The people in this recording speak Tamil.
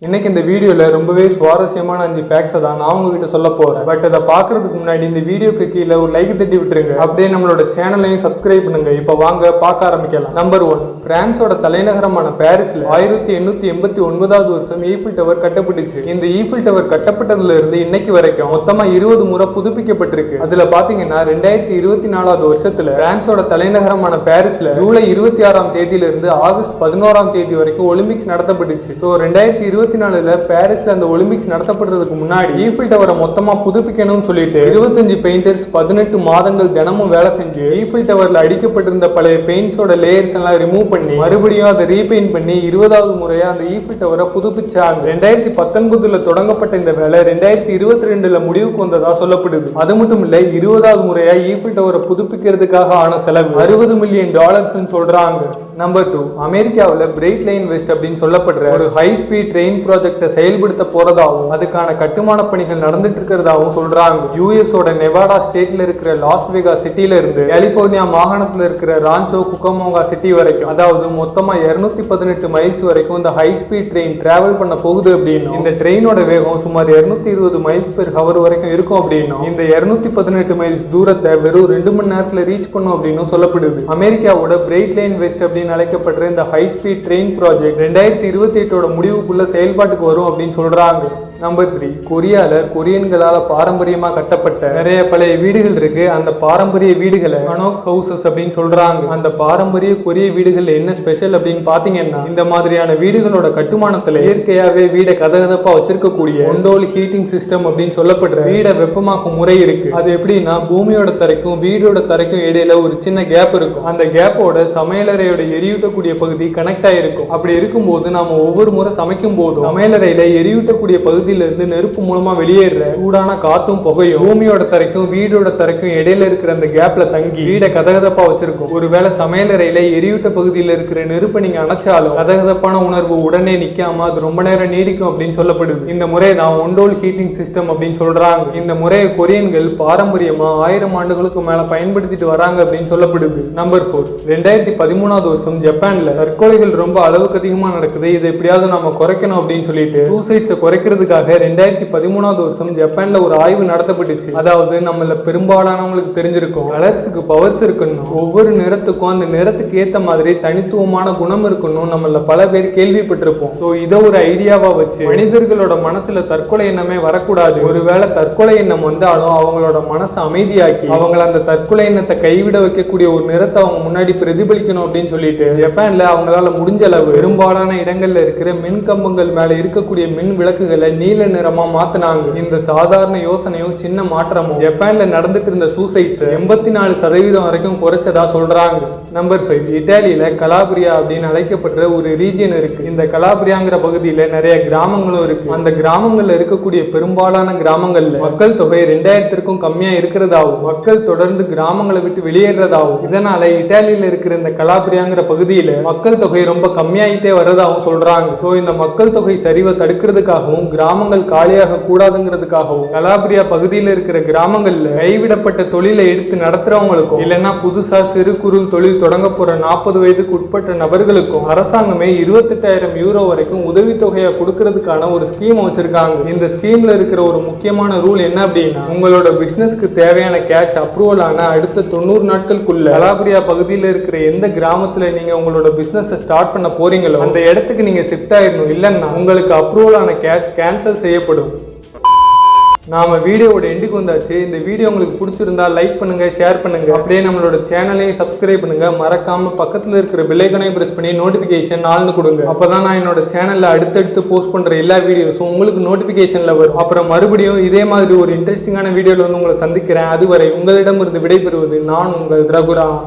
இன்னைக்கு இந்த வீடியோல ரொம்பவே சுவாரஸ்யமான 5 ஃபேக்ட்ஸ் தான் நான் உங்ககிட்ட சொல்ல போறேன். பட் அதை பாக்குறதுக்கு முன்னாடி இந்த வீடியோக்கு கீழே ஒரு லைக் தட்டி விட்டுருங்க. அப்படியே நம்மளோட சேனலையும் சப்ஸ்கிரைப் பண்ணுங்க. இப்ப வாங்க பார்க்க ஆரம்பிக்கலாம். நம்பர் 1, பிரான்சோட தலைநகரமான பாரிஸ்ல 1889வது வருஷம் ஈஃபில் டவர் கட்டப்பட்டுச்சு. இந்த ஈஃபில் டவர் கட்டப்பட்டதுல இருந்து இன்னைக்கு வரைக்கும் மொத்தமா 20 முறை புதுப்பிக்கப்பட்டிருக்கு. அதுல பாத்தீங்கன்னா 2024வது வருஷத்துல பிரான்சோட தலைநகரமான பாரிஸ்ல ஜூலை 26ஆம் தேதியில இருந்து ஆகஸ்ட் 11ஆம் தேதி வரைக்கும் ஒலிம்பிக்ஸ் நடத்தப்பட்டுச்சு. 2024ல பாரிஸ்ல அந்த ஒலிம்பிக்ஸ் நடத்தப்படுறதுக்கு முன்னாடி ஈஃபில் டவரை மொத்தமா புதுப்பிக்கணும்னு சொல்லிட்டு 25 பெயிண்டர்ஸ் 18 மாதங்கள் தினமும் வேலை செஞ்சு ஈஃபில் டவர்ல அடிக்கப்பட்டிருந்த பழைய பெயிண்ட்ஸோட லேயர்ஸ் எல்லாம் ரிமூவ் பண்ணி மறுபடியும் அதை ரீபெயிண்ட் பண்ணி 20வது முறையா அந்த ஈஃபில் டவரை புதுப்பிச்சாங்க. 2019ல தொடங்கப்பட்ட இந்த வேலை 2022ல முடிவுக்கு வந்ததா சொல்லப்படுது. அது மட்டும் இல்ல, 20வது முறையா ஈஃபில் டவரை புதுப்பிக்கிறதுக்காக ஆன செலவு $60 மில்லியன் சொல்றாங்க. நம்பர் 2, அமெரிக்காவில் பிரைட் லைன் வெஸ்ட் அப்படின்னு சொல்லப்படுற ஒரு ஹை ஸ்பீட் ட்ரெயின் ப்ராஜெக்டை செயல்படுத்த போறதாகவும் அதுக்கான கட்டுமான பணிகள் நடந்துட்டு இருக்கிறதாகவும் சொல்றாங்க. யூஎஸோட நெவாடா ஸ்டேட்ல இருக்கிற லாஸ் வேகாஸ் சிட்டில இருந்து கலிபோர்னியா மாகாணத்துல இருக்கிற ரான்சோ குக்கமோங்கா சிட்டி வரைக்கும், அதாவது மொத்தமா 218 மைல்ஸ் வரைக்கும் இந்த ஹை ஸ்பீட் ட்ரெயின் டிராவல் பண்ண போகுது அப்படின்னு, இந்த ட்ரெயினோட வேகம் சுமார் 220 மைல்ஸ் பெர் ஹவர் வரைக்கும் இருக்கும் அப்படின்னும், இந்த 218 மைல்ஸ் தூரத்தை வெறும் 2 மணி நேரத்துல ரீச் பண்ணும் அப்படின்னு சொல்லப்படுது. அமெரிக்காவோட பிரைட் லைன் வெஸ்ட் அப்படின்னு அழைக்கப்படுற இந்த ஹை ஸ்பீட் ட்ரெயின் ப்ராஜெக்ட் 2028ஓட முடிவுக்குள்ள செயல்பாட்டுக்கு வரும் அப்படின்னு சொல்றாங்க. நம்பர் 3, கொரியால கொரியன்களால பாரம்பரியமா கட்டப்பட்ட நிறைய பழைய வீடுகள் இருக்கு. அந்த பாரம்பரிய வீடுகளை ஹனோக் ஹவுசஸ் அப்படின்னு சொல்றாங்க. அந்த பாரம்பரிய கொரிய வீடுகள்ல என்ன ஸ்பெஷல் அப்படின்னு பாத்தீங்கன்னா, இந்த மாதிரியான வீடுகளோட கட்டுமானத்துல இயற்கையாவே வீடை கதகதப்பா வச்சிருக்கக்கூடிய ஒண்டோல் ஹீட்டிங் சிஸ்டம் அப்படின்னு சொல்லப்படுற வீடை வெப்பமாக்கும் முறை இருக்கு. அது எப்படின்னா, பூமியோட தரைக்கும் வீடோட தரைக்கும் இடையில ஒரு சின்ன கேப் இருக்கும். அந்த கேப்போட சமையலறையோட எரியூட்டக்கூடிய பகுதி கனெக்ட் ஆயிருக்கும். அப்படி இருக்கும்போது நாம ஒவ்வொரு முறை சமைக்கும் போதும் சமையலறையில எரியூட்டக்கூடிய பகுதி இருந்து நெருப்பு மூலமா வெளியேற சூடான காத்தும் புகையும் பூமியோட தரைக்கும் வீடோட தரைக்கும் இடையில இருக்கிற அந்த கேப்ல தங்கி வீடை கதகதப்பா வச்சிருக்கும். ஒருவேளை சமையலறையில எரியூட்ட பகுதியில் இருக்கிற நெருப்பை நீங்க அணைச்சாலும் கதகதப்பான உணர்வு உடனே நிக்காம அது ரொம்ப நேரம் நீடிக்கும் அப்படின்னு சொல்லப்படுது. இந்த முறை தான் ஒண்டோல் ஹீட்டிங் சிஸ்டம் அப்படின்னு சொல்றாங்க. இந்த முறையை கொரியன்கள் பாரம்பரியமா 1000 ஆண்டுகளுக்கு மேல பயன்படுத்திட்டு வராங்க அப்படின்னு சொல்லப்படுது. நம்பர் 4, 2013வது வருஷம் ஜப்பான்ல தற்கொலைகள் ரொம்ப அளவுக்கு அதிகமா நடக்குது. இதை எப்படியாவது நாம குறைக்கணும் அப்படின்னு சொல்லிட்டு சூசைட்ஸை குறைக்கிறதுக்காக 2013வது வருஷம் ஜப்பான்ல ஒரு ஆய்வு நடத்தப்பட்டுச்சு. அதாவது நம்மள பெரும்பாலானவங்களுக்கு தெரிஞ்சிருக்கும், கலர்ஸுக்கு பவர்ஸ் இருக்கணும், ஒவ்வொரு நிறத்துக்கும் அந்த நிறத்துக்கு ஏத்த மாதிரி தனித்துவமான குணம் இருக்கணும், நம்மள பல பேர் கேள்விப்பட்டிருப்போம். சோ இதை ஒரு ஐடியாவா வச்சு மனிதர்களோட மனசுல தற்கொலை எண்ணமே வரக்கூடாது, ஒருவேளை தற்கொலை எண்ணம் வந்தாலும் அவங்களோட மனசை அமைதியாக்கி அவங்கள அந்த தற்கொலை எண்ணத்தை கைவிட வைக்கக்கூடிய ஒரு நிறத்தை அவங்க முன்னாடி பிரதிபலிக்கணும் அப்படின்னு சொல்லிட்டு ஜப்பான்ல அவங்களால முடிஞ்ச அளவு பெரும்பாலான இடங்கள்ல இருக்கிற மின் கம்பங்கள் மேல இருக்கக்கூடிய மின் விளக்குகளை நீல நிறமா மாத்தினாங்க. இந்த சாதாரண யோசனையும் சின்ன மாற்றமும் ஜப்பான்ல நடந்துட்டு இருந்த சூசைட்ஸ் 84% வரைக்கும் குறைச்சதா சொல்றாங்க. நம்பர் 5, இத்தாலியில கலாபிரியா அப்படின்னு அழைக்கப்படுற ஒரு ரீஜியன் இருக்கு. இந்த கலாபிரியாங்கிற பகுதியில நிறைய கிராமங்களும் இருக்கு. அந்த கிராமங்கள்ல இருக்கக்கூடிய பெரும்பாலான கிராமங்கள்ல மக்கள் தொகை 2000க்கும் கம்மியா இருக்கிறதாவும் மக்கள் தொடர்ந்து கிராமங்களை விட்டு வெளியேறதாவும், இதனால இத்தாலியில இருக்கிற இந்த கலாபிரியாங்கிற பகுதியில மக்கள் தொகை ரொம்ப கம்மியாயிட்டே வரதாவும் சொல்றாங்க. சோ இந்த மக்கள் தொகை சரிவை தடுக்கிறதுக்காகவும் கிராமங்கள் காலியாக கூடாதுங்கிறதுக்காகவும் கலாபிரியா பகுதியில் இருக்கிற கிராமங்கள்ல கைவிடப்பட்ட தொழிலை எடுத்து நடத்துறவங்களுக்கும் இல்லைன்னா புதுசா சிறு குறு தொழில் தொடங்க போற 40 வயதுக்கு உட்பட்ட நபர்களுக்கும் அரசாங்கமே 28,000 யூரோ வரைக்கும் உதவித்தொகையை கொடுக்கறதுக்கான ஒரு ஸ்கீம் வச்சிருக்காங்க. இந்த ஸ்கீம்ல இருக்கிற ஒரு முக்கியமான ரூல் என்ன அப்படின்னா, உங்களோட பிசினஸ்க்கு தேவையான கேஷ் அப்ரூவல் ஆன அடுத்த 90 நாட்களுக்குள்ள கலாபிரியா பகுதியில் இருக்கிற எந்த கிராமத்துல நீங்க உங்களோட பிசினஸ் ஸ்டார்ட் பண்ண போறீங்களோ அந்த இடத்துக்கு நீங்க ஷிஃப்ட் ஆயிடணும். இல்லைன்னா உங்களுக்கு அப்ரூவல் ஆன கேஷ் கேன்சல் செய்யப்படும். நாம வீடியோவோட எண்டுக்கு வந்தாச்சு. இந்த வீடியோ உங்களுக்கு பிடிச்சிருந்தா லைக் பண்ணுங்க, ஷேர் பண்ணுங்க, அப்படியே நம்மளோட சேனலையும் சப்ஸ்கிரைப் பண்ணுங்க. மறக்காம பக்கத்துல இருக்கிற பெல் ஐகானை பிரஸ் பண்ணி நோட்டிபிகேஷன் ஆல்னு கொடுங்க. அப்பதான் நான் என்னோட சேனல்ல அடுத்தடுத்து போஸ்ட் பண்ற எல்லா வீடியோஸும் உங்களுக்கு நோட்டிபிகேஷன்ல வரும். அப்புறம் மறுபடியும் இதே மாதிரி ஒரு இன்ட்ரெஸ்டிங்கான வீடியோல வந்து உங்களை சந்திக்கிறேன். அதுவரை உங்களிடமிருந்து விடைபெறுவது நான் உங்கள் ரகுராம்.